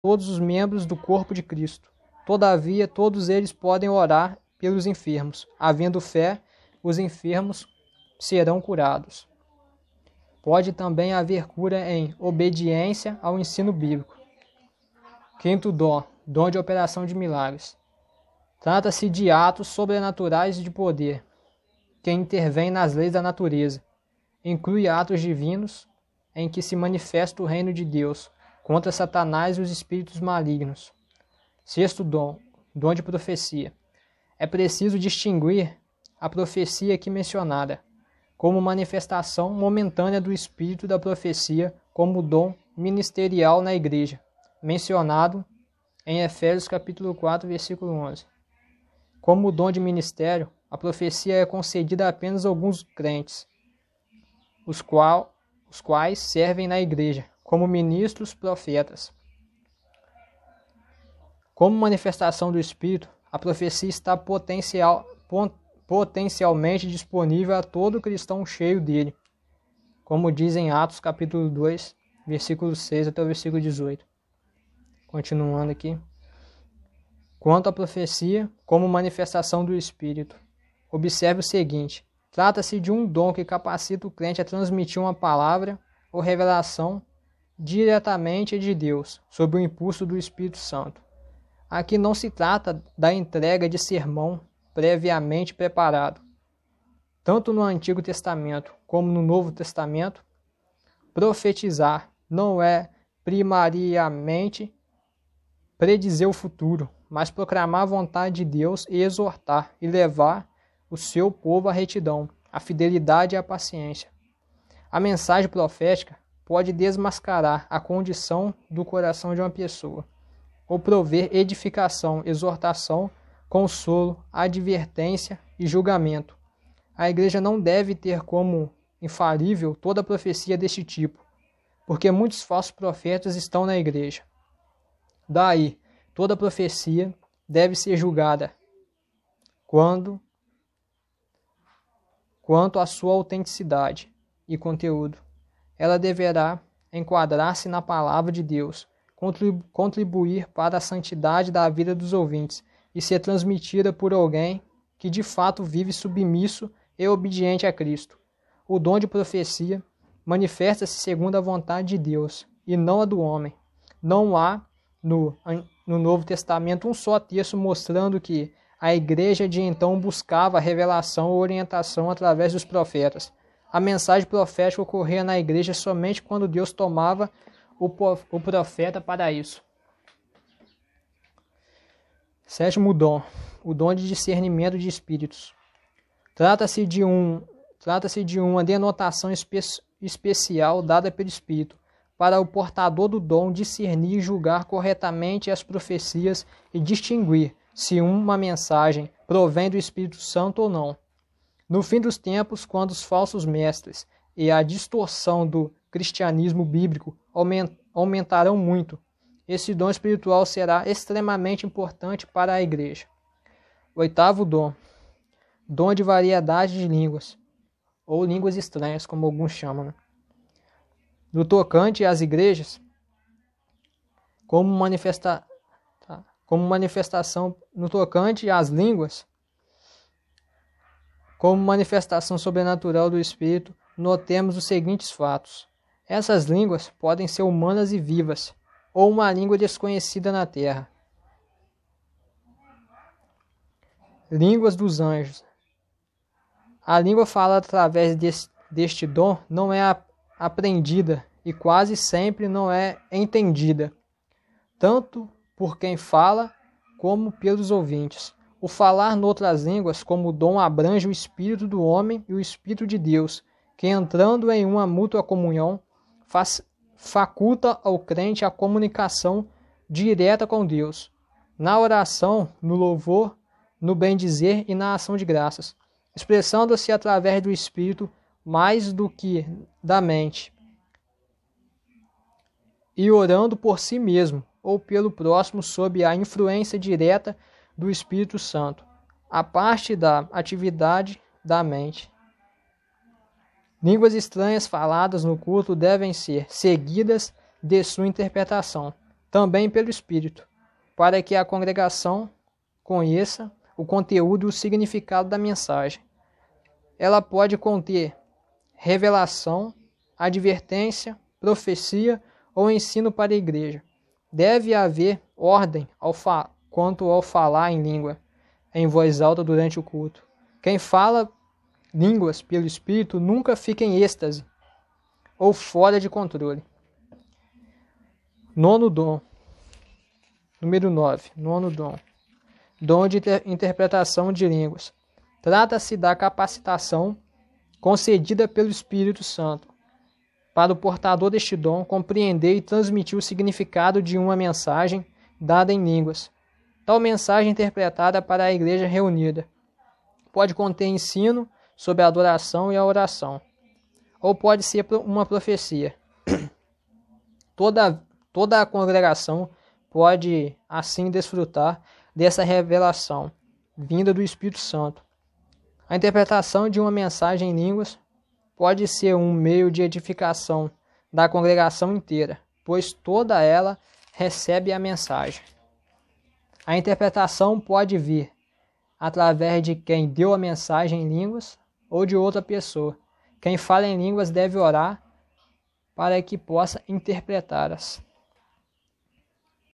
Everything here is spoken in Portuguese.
todos os membros do corpo de Cristo. Todavia, todos eles podem orar pelos enfermos. Havendo fé, os enfermos serão curados. Pode também haver cura em obediência ao ensino bíblico. Quinto dom, dom de operação de milagres. Trata-se de atos sobrenaturais de poder, que intervêm nas leis da natureza. Inclui atos divinos, em que se manifesta o reino de Deus, contra Satanás e os espíritos malignos. Sexto dom, dom de profecia. É preciso distinguir a profecia aqui mencionada, como manifestação momentânea do espírito da profecia, como dom ministerial na igreja, mencionado em Efésios capítulo 4, versículo 11. Como dom de ministério, a profecia é concedida apenas a alguns crentes, os quais servem na igreja, como ministros profetas. Como manifestação do Espírito, a profecia está potencialmente disponível a todo cristão cheio dele, como diz em Atos capítulo 2, versículo 6 até o versículo 18. Continuando aqui. Quanto à profecia, como manifestação do Espírito, observe o seguinte: trata-se de um dom que capacita o crente a transmitir uma palavra ou revelação diretamente de Deus, sob o impulso do Espírito Santo. Aqui não se trata da entrega de sermão previamente preparado. Tanto no Antigo Testamento como no Novo Testamento, profetizar não é primariamente predizer o futuro, mas proclamar a vontade de Deus e exortar e levar o seu povo à retidão, à fidelidade e à paciência. A mensagem profética pode desmascarar a condição do coração de uma pessoa, ou prover edificação, exortação, consolo, advertência e julgamento. A igreja não deve ter como infalível toda profecia deste tipo, porque muitos falsos profetas estão na igreja. Daí, toda profecia deve ser julgada quanto à sua autenticidade e conteúdo. Ela deverá enquadrar-se na palavra de Deus, contribuir para a santidade da vida dos ouvintes e ser transmitida por alguém que de fato vive submisso e obediente a Cristo. O dom de profecia manifesta-se segundo a vontade de Deus e não a do homem. Não há no Novo Testamento um só texto mostrando que a igreja de então buscava revelação ou orientação através dos profetas. A mensagem profética ocorria na igreja somente quando Deus tomava o profeta para isso. Sétimo dom, o dom de discernimento de espíritos. Trata-se de uma denotação especial dada pelo Espírito, para o portador do dom discernir e julgar corretamente as profecias e distinguir se uma mensagem provém do Espírito Santo ou não. No fim dos tempos, quando os falsos mestres e a distorção do cristianismo bíblico aumentarão muito, esse dom espiritual será extremamente importante para a igreja. Oitavo dom, dom de variedade de línguas, ou línguas estranhas, como alguns chamam. No tocante às igrejas, como manifestação no tocante às línguas, como manifestação sobrenatural do Espírito, notemos os seguintes fatos. Essas línguas podem ser humanas e vivas, ou uma língua desconhecida na terra. Línguas dos anjos. A língua falada através deste dom não é aprendida e quase sempre não é entendida, tanto por quem fala como pelos ouvintes. O falar noutras línguas como dom abrange o espírito do homem e o espírito de Deus, que entrando em uma mútua comunhão, faculta ao crente a comunicação direta com Deus, na oração, no louvor, no bem-dizer e na ação de graças, expressando-se através do Espírito mais do que da mente, e orando por si mesmo ou pelo próximo sob a influência direta do Espírito Santo, a parte da atividade da mente. Línguas estranhas faladas no culto devem ser seguidas de sua interpretação. também pelo Espírito, para que a congregação conheça o conteúdo e o significado da mensagem. Ela pode conter revelação, advertência, profecia ou ensino para a igreja. Deve haver ordem quanto ao falar em língua, em voz alta durante o culto. Quem fala línguas pelo Espírito nunca fica em êxtase ou fora de controle. Nono dom. Número 9. Nono dom. Dom de interpretação de línguas. Trata-se da capacitação concedida pelo Espírito Santo para o portador deste dom compreender e transmitir o significado de uma mensagem dada em línguas. Tal mensagem interpretada para a igreja reunida pode conter ensino sobre a adoração e a oração, ou pode ser uma profecia. Toda a congregação pode, assim, desfrutar dessa revelação vinda do Espírito Santo. A interpretação de uma mensagem em línguas pode ser um meio de edificação da congregação inteira, pois toda ela recebe a mensagem. A interpretação pode vir através de quem deu a mensagem em línguas ou de outra pessoa. Quem fala em línguas deve orar para que possa interpretá-las.